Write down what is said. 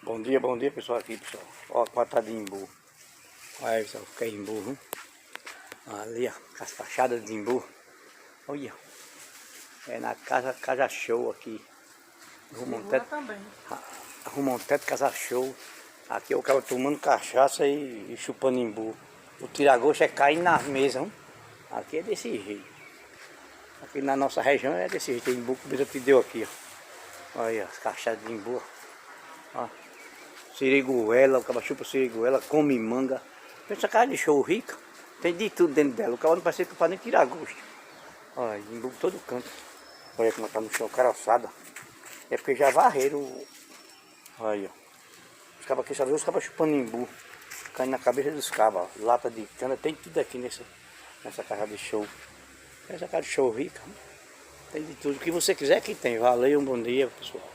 Bom dia pessoal aqui, pessoal. Ó, quatro de imbu. Olha aí, pessoal, que é imbu, viu? Ali, ó, com as fachadas de imbu. Olha, é na casa show aqui. Arruma um teto, arruma um teto, casa show. Aqui eu quero tomando cachaça e chupando imbu. O tira-gosto é cair na mesa, viu? Aqui é desse jeito. Aqui na nossa região é desse jeito. Tem imbu que o Bisa te deu aqui, ó. Olha as cachaças de imbu, ó. Siriguela, o cara chupa siriguela, come manga. Essa casa de show rica, tem de tudo dentro dela. O cara não parece que pode nem tirar gosto. Olha, imbu por todo canto. Olha como tá no chão, caroçada. É porque já varreram. Olha, os cabas aqui só vê os cabas chupando imbu. Caindo na cabeça dos cabas. Lata de cana, tem tudo aqui nessa casa de show. Essa casa de show rica, tem de tudo. O que você quiser que tem. Valeu, um bom dia, pessoal.